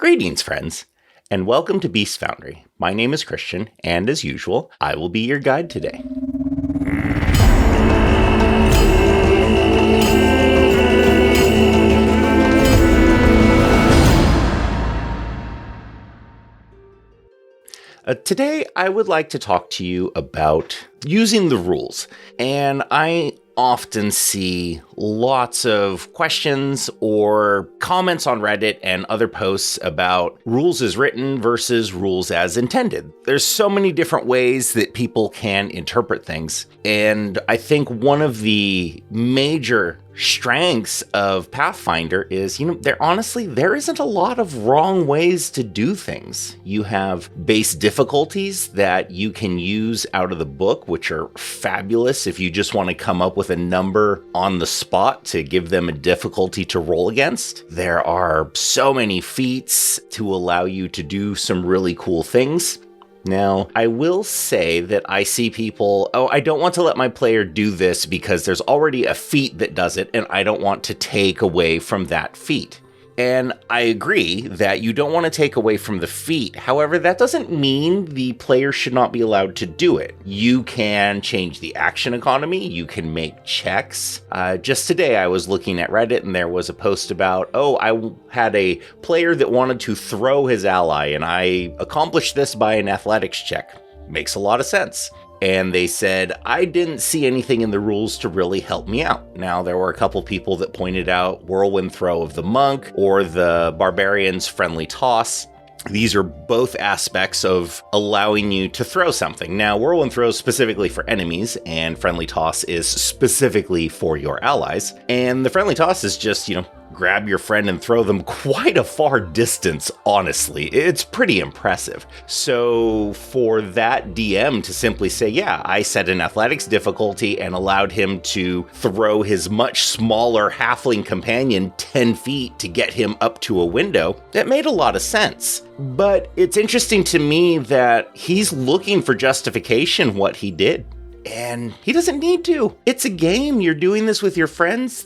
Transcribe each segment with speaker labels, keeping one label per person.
Speaker 1: Greetings, friends, and welcome to Beast Foundry. My name is Christian, and as usual, I will be your guide today. Today, I would like to talk to you about using the rules, and I often see lots of questions or comments on Reddit and other posts about rules as written versus rules as intended. There's so many different ways that people can interpret things, and I think one of the major strengths of Pathfinder is, there isn't a lot of wrong ways to do things. You have base difficulties that you can use out of the book, which are fabulous if you just want to come up with a number on the spot to give them a difficulty to roll against. There are so many feats to allow you to do some really cool things. Now, I will say that I see people, I don't want to let my player do this because there's already a feat that does it, and I don't want to take away from that feat. And I agree that you don't want to take away from the feat. However, that doesn't mean the player should not be allowed to do it. You can change the action economy. You can make checks. Just today, I was looking at Reddit and there was a post about, I had a player that wanted to throw his ally and I accomplished this by an athletics check. Makes a lot of sense. And they said, I didn't see anything in the rules to really help me out. Now, there were a couple people that pointed out whirlwind throw of the monk or the barbarian's friendly toss. These are both aspects of allowing you to throw something. Now, whirlwind throw is specifically for enemies, and friendly toss is specifically for your allies. And the friendly toss is just, grab your friend and throw them quite a far distance, honestly. It's pretty impressive. So for that DM to simply say, yeah, I set an athletics difficulty and allowed him to throw his much smaller halfling companion 10 feet to get him up to a window, that made a lot of sense. But it's interesting to me that he's looking for justification what he did. And he doesn't need to. It's a game. You're doing this with your friends.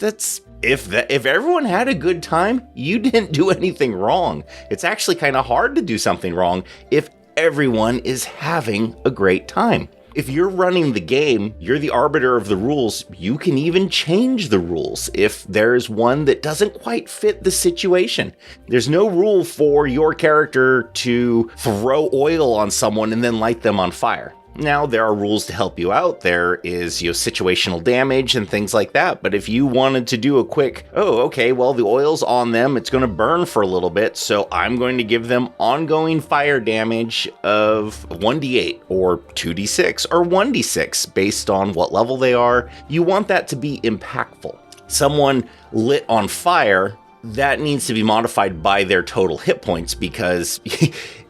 Speaker 1: If everyone had a good time, you didn't do anything wrong. It's actually kind of hard to do something wrong if everyone is having a great time. If you're running the game, you're the arbiter of the rules. You can even change the rules if there's one that doesn't quite fit the situation. There's no rule for your character to throw oil on someone and then light them on fire. Now, there are rules to help you out. There is, situational damage and things like that. But if you wanted to do a quick, the oil's on them, it's going to burn for a little bit, so I'm going to give them ongoing fire damage of 1d8 or 2d6 or 1d6 based on what level they are. You want that to be impactful. Someone lit on fire, that needs to be modified by their total hit points because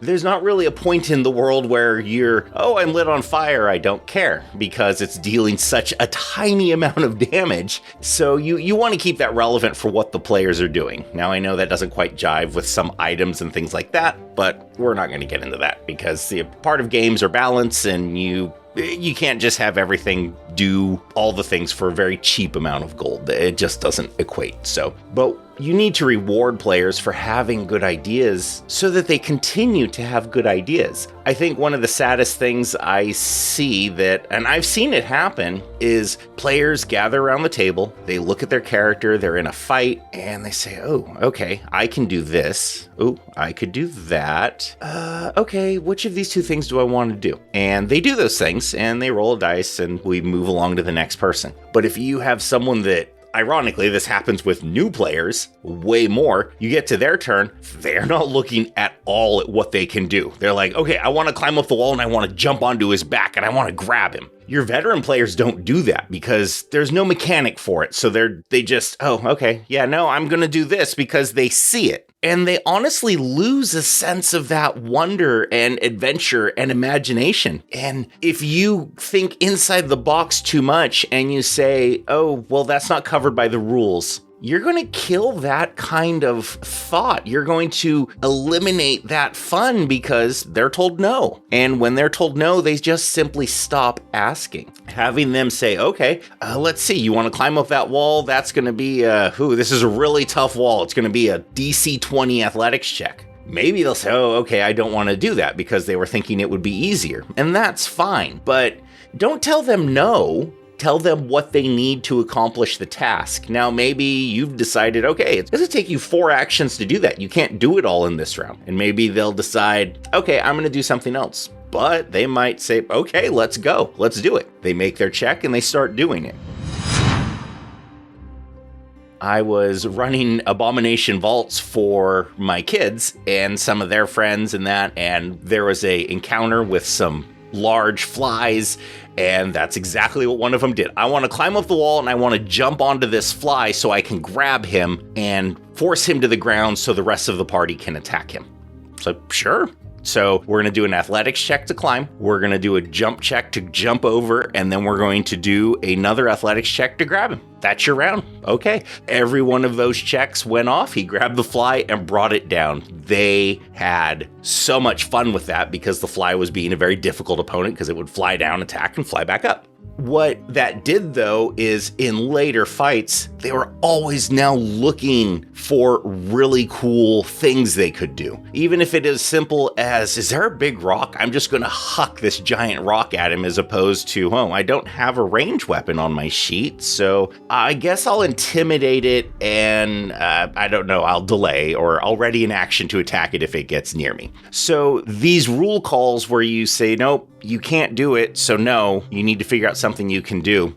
Speaker 1: there's not really a point in the world where I'm lit on fire, I don't care, because it's dealing such a tiny amount of damage. So you want to keep that relevant for what the players are doing. Now, I know that doesn't quite jive with some items and things like that, but we're not going to get into that because the part of games are balance, and you can't just have everything do all the things for a very cheap amount of gold. It just doesn't equate. But you need to reward players for having good ideas so that they continue to have good ideas. I think one of the saddest things I see and I've seen it happen, is players gather around the table, they look at their character, they're in a fight, and they say, I can do this. I could do that. Which of these two things do I want to do? And they do those things, and they roll a dice, and we move along to the next person. But if you have someone that, ironically, this happens with new players way more. You get to their turn, they're not looking at all at what they can do. They're like, I want to climb up the wall and I want to jump onto his back and I want to grab him. Your veteran players don't do that because there's no mechanic for it. So they just, I'm going to do this because they see it. And they honestly lose a sense of that wonder and adventure and imagination. And if you think inside the box too much and you say, that's not covered by the rules, you're going to kill that kind of thought. You're going to eliminate that fun because they're told no. And when they're told no, they just simply stop asking. Having them say, let's see, you want to climb up that wall? That's going to be, this is a really tough wall. It's going to be a DC 20 athletics check. maybe they'll say, oh, okay, I don't want to do that because they were thinking it would be easier. And that's fine. But don't tell them no. Tell them what they need to accomplish the task. Now, maybe you've decided, okay, it's going to take you 4 actions to do that. You can't do it all in this round. And maybe they'll decide, okay, I'm going to do something else. But they might say, okay, let's go. Let's do it. They make their check and they start doing it. I was running Abomination Vaults for my kids and some of their friends and that, and there was a encounter with some large flies, and that's exactly what one of them did. I want to climb up the wall and I want to jump onto this fly so I can grab him and force him to the ground so the rest of the party can attack him. So, sure. So we're going to do an athletics check to climb. We're going to do a jump check to jump over, and then we're going to do another athletics check to grab him. That's your round. Okay. Every one of those checks went off. He grabbed the fly and brought it down. They had so much fun with that because the fly was being a very difficult opponent because it would fly down, attack, and fly back up. What that did, though, is in later fights, they were always now looking for really cool things they could do. Even if it is simple as, is there a big rock? I'm just going to huck this giant rock at him, as opposed to, oh, I don't have a ranged weapon on my sheet, so I guess I'll intimidate it and, I don't know, I'll delay, or I'll ready an action to attack it if it gets near me. So these rule calls where you say, nope, you can't do it, so no, you need to figure out something you can do.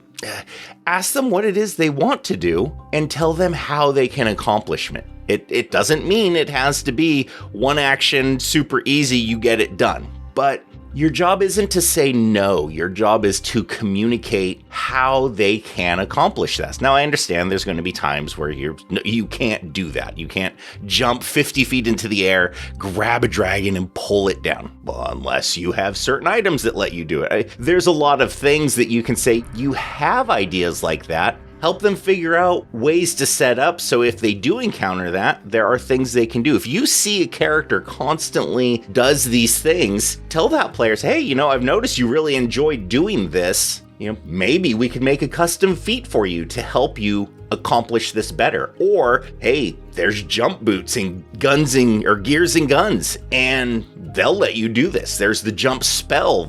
Speaker 1: Ask them what it is they want to do and tell them how they can accomplish it. It doesn't mean it has to be one action, super easy, you get it done. But your job isn't to say no. Your job is to communicate how they can accomplish this. Now, I understand there's going to be times where you can't do that. You can't jump 50 feet into the air, grab a dragon, and pull it down. Well, unless you have certain items that let you do it. There's a lot of things that you can say. You have ideas like that. Help them figure out ways to set up so if they do encounter that, there are things they can do. If you see a character constantly does these things, tell that player, hey, I've noticed you really enjoy doing this. Maybe we could make a custom feat for you to help you accomplish this better. Or, hey, there's jump boots and gears and guns, and they'll let you do this. There's the jump spell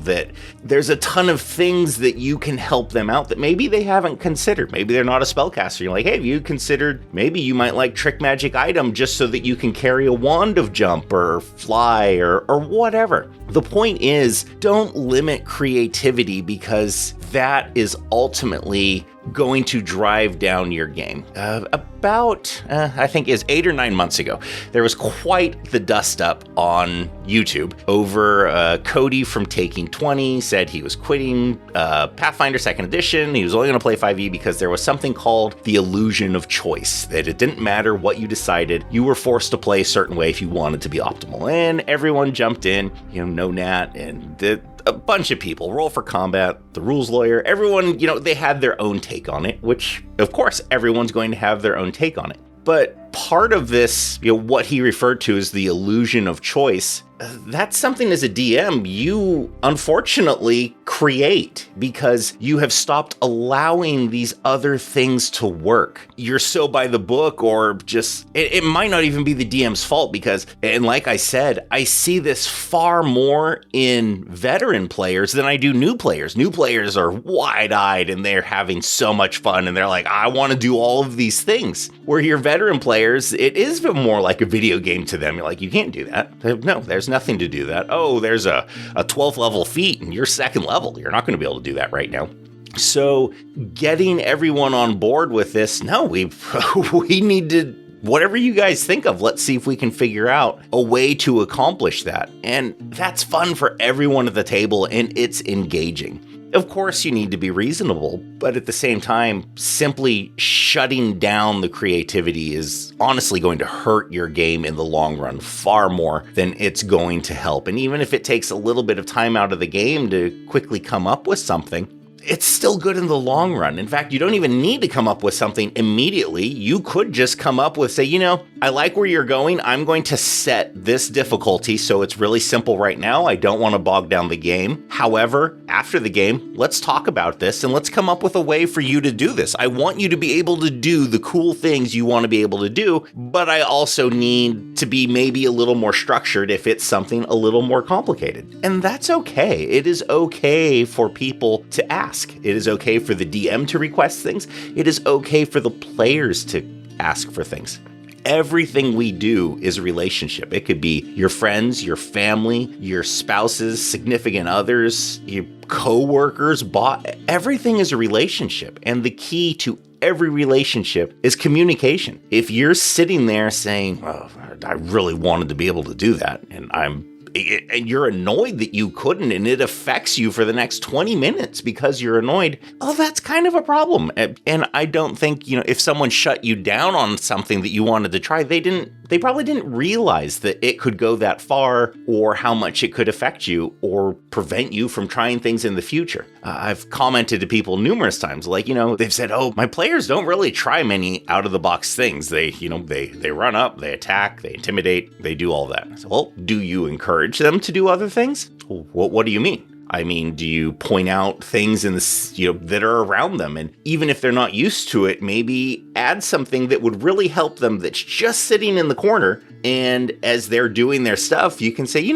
Speaker 1: there's a ton of things that you can help them out that maybe they haven't considered. Maybe they're not a spellcaster. You're like, hey, have you considered maybe you might like trick magic item just so that you can carry a wand of jump or fly or whatever. The point is, don't limit creativity because that is ultimately going to drive down your game. I think is 8 or 9 months ago, there was quite the dust up on YouTube over Cody from Taking 20 said he was quitting Pathfinder 2nd Edition. He was only going to play 5e because there was something called the illusion of choice, that it didn't matter what you decided, you were forced to play a certain way if you wanted to be optimal. And everyone jumped in, No Nat and a bunch of people, Roll for Combat, the rules lawyer, everyone, they had their own take on it, which of course everyone's going to have their own take on it. But part of this, what he referred to as the illusion of choice, that's something as a DM you unfortunately create because you have stopped allowing these other things to work. You're so by the book, or just, it might not even be the DM's fault because, and like I said, I see this far more in veteran players than I do new players. New players are wide-eyed and they're having so much fun and they're like, I want to do all of these things. Where your veteran players, it is more like a video game to them. You're like, you can't do that. No, there's nothing to do that. Oh, there's a 12th level feat and you're 2nd level. You're not going to be able to do that right now. So getting everyone on board with this, no, we need to, whatever you guys think of, let's see if we can figure out a way to accomplish that. And that's fun for everyone at the table and it's engaging. Of course, you need to be reasonable, but at the same time, simply shutting down the creativity is honestly going to hurt your game in the long run far more than it's going to help. And even if it takes a little bit of time out of the game to quickly come up with something, it's still good in the long run. In fact, you don't even need to come up with something immediately. You could just come up with, say, I like where you're going. I'm going to set this difficulty so it's really simple right now. I don't want to bog down the game. However, after the game, let's talk about this and let's come up with a way for you to do this. I want you to be able to do the cool things you want to be able to do, but I also need to be maybe a little more structured if it's something a little more complicated. And that's okay. It is okay for people to ask. It is okay for the DM to request things. It is okay for the players to ask for things. Everything we do is a relationship. It could be your friends, your family, your spouses, significant others, your co-workers, everything is a relationship. And the key to every relationship is communication. If you're sitting there saying, well, I really wanted to be able to do that, and you're annoyed that you couldn't, and it affects you for the next 20 minutes because you're annoyed, that's kind of a problem. And I don't think, if someone shut you down on something that you wanted to try, they probably didn't realize that it could go that far or how much it could affect you or prevent you from trying things in the future. I've commented to people numerous times, they've said, my players don't really try many out of the box things. They run up, they attack, they intimidate, they do all that. I said, well, do you encourage them to do other things? What do you mean? I mean, do you point out things in this, that are around them? And even if they're not used to it, maybe add something that would really help them that's just sitting in the corner. And as they're doing their stuff, you can say,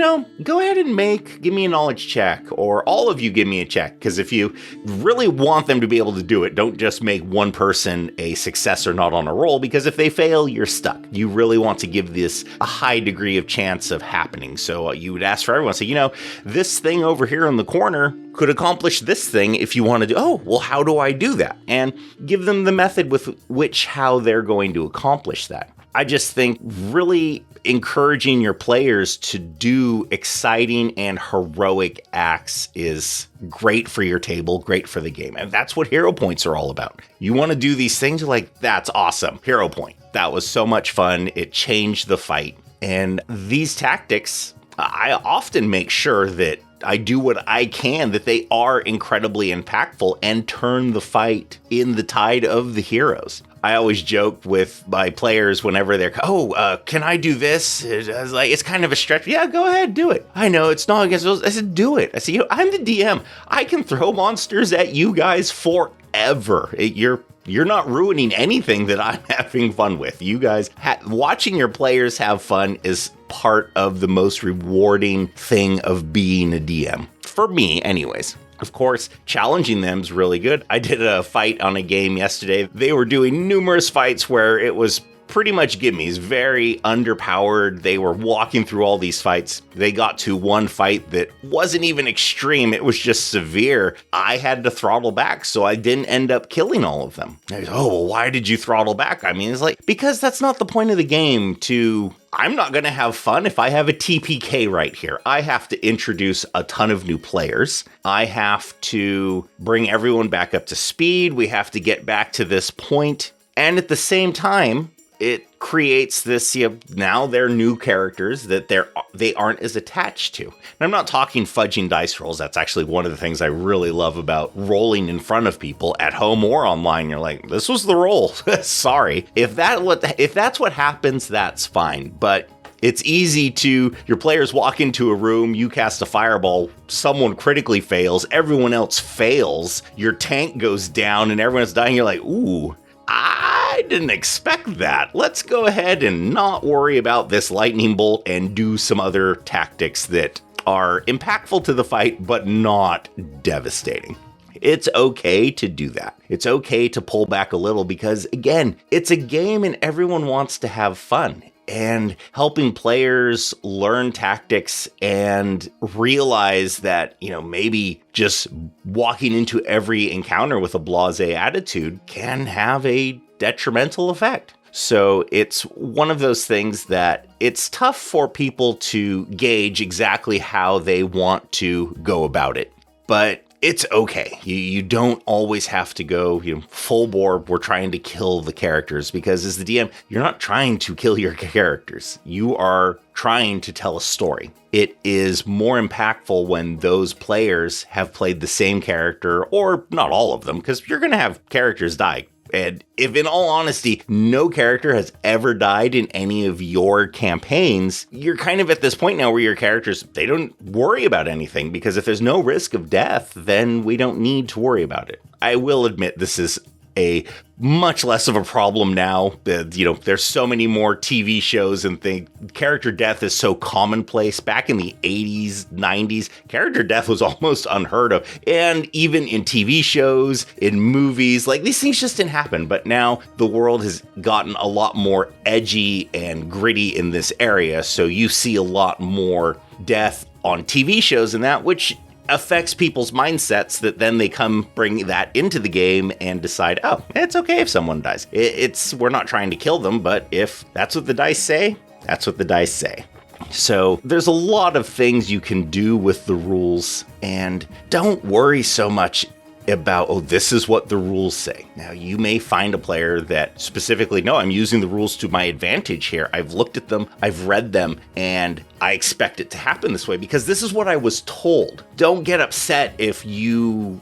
Speaker 1: go ahead and give me a knowledge check, or all of you give me a check. Because if you really want them to be able to do it, don't just make one person a success or not on a roll, because if they fail, you're stuck. You really want to give this a high degree of chance of happening. So you would ask for everyone, say, this thing over here in the corner could accomplish this thing if you want to do, how do I do that? And give them the method with how they're going to accomplish that. I just think really encouraging your players to do exciting and heroic acts is great for your table, great for the game. And that's what hero points are all about. You want to do these things, you're like, that's awesome. Hero point. That was so much fun. It changed the fight. And these tactics, I often make sure that I do what I can, that they are incredibly impactful and turn the fight in the tide of the heroes. I always joke with my players whenever they're, can I do this? It's kind of a stretch. Yeah, go ahead, do it. I know it's not against those. I said, do it. I said, I'm the DM. I can throw monsters at you guys forever. You're not ruining anything that I'm having fun with. You guys, watching your players have fun is part of the most rewarding thing of being a DM. For me, anyways. Of course, challenging them is really good. I did a fight on a game yesterday. They were doing numerous fights where it was pretty much gimmies, very underpowered. They were walking through all these fights. They got to one fight that wasn't even extreme. It was just severe. I had to throttle back, so I didn't end up killing all of them. Why did you throttle back? I mean, it's like, because that's not the point of the game I'm not going to have fun if I have a TPK right here. I have to introduce a ton of new players. I have to bring everyone back up to speed. We have to get back to this point. And at the same time, it creates this, now they're new characters that they aren't as attached to. And I'm not talking fudging dice rolls. That's actually one of the things I really love about rolling in front of people at home or online. You're like, this was the roll. Sorry. If that's what happens, that's fine. But it's easy your players walk into a room, you cast a fireball, someone critically fails, everyone else fails, your tank goes down and everyone's dying. You're like, ooh, I didn't expect that. Let's go ahead and not worry about this lightning bolt and do some other tactics that are impactful to the fight, but not devastating. It's okay to do that. It's okay to pull back a little because, again, it's a game and everyone wants to have fun. And helping players learn tactics and realize that, maybe just walking into every encounter with a blasé attitude can have a detrimental effect. So it's one of those things that it's tough for people to gauge exactly how they want to go about it. But it's okay. You don't always have to go, full bore. We're trying to kill the characters, because as the DM, you're not trying to kill your characters. You are trying to tell a story. It is more impactful when those players have played the same character, or not all of them, because you're going to have characters die. And if, in all honesty, no character has ever died in any of your campaigns, you're kind of at this point now where your characters, they don't worry about anything, because if there's no risk of death, then we don't need to worry about it. I will admit this is a much less of a problem now. There's so many more TV shows and things. Character death is so commonplace. Back in the 80s, 90s, character death was almost unheard of. And even in TV shows, in movies, like, these things just didn't happen. But now the world has gotten a lot more edgy and gritty in this area. So you see a lot more death on TV shows and that, which affects people's mindsets, that then they come bring that into the game and decide, oh, it's okay if someone dies. We're not trying to kill them, but if that's what the dice say, that's what the dice say. So there's a lot of things you can do with the rules, and don't worry so much about, oh, this is what the rules say. Now, you may find a player that specifically, no, I'm using the rules to my advantage here. I've looked at them, I've read them, and I expect it to happen this way because this is what I was told. Don't get upset if you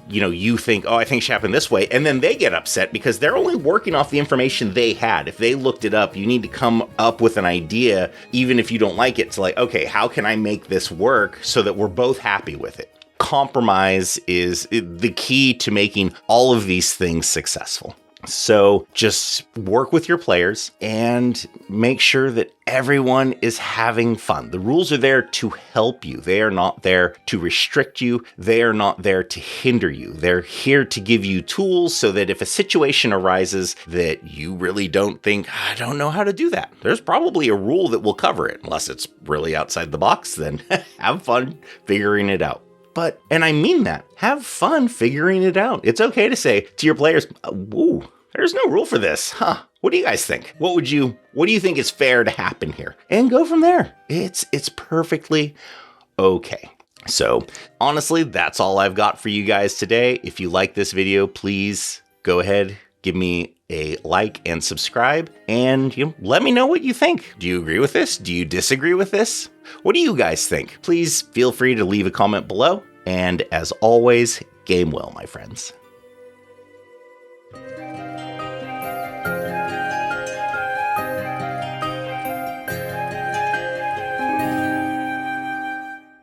Speaker 1: think, oh, I think it should happen this way, and then they get upset because they're only working off the information they had. If they looked it up, you need to come up with an idea, even if you don't like it, to like, okay, how can I make this work so that we're both happy with it? Compromise is the key to making all of these things successful. So just work with your players and make sure that everyone is having fun. The rules are there to help you. They are not there to restrict you. They are not there to hinder you. They're here to give you tools so that if a situation arises that you really don't think, I don't know how to do that, there's probably a rule that will cover it. Unless it's really outside the box, then have fun figuring it out. But, and I mean that, have fun figuring it out. It's okay to say to your players, ooh, there's no rule for this. Huh? What do you guys think? What do you think is fair to happen here? And go from there. It's perfectly okay. So honestly, that's all I've got for you guys today. If you like this video, please go ahead, give me a like and subscribe, and let me know what you think. Do you agree with this? Do you disagree with this? What do you guys think? Please feel free to leave a comment below. And as always, game well, my friends.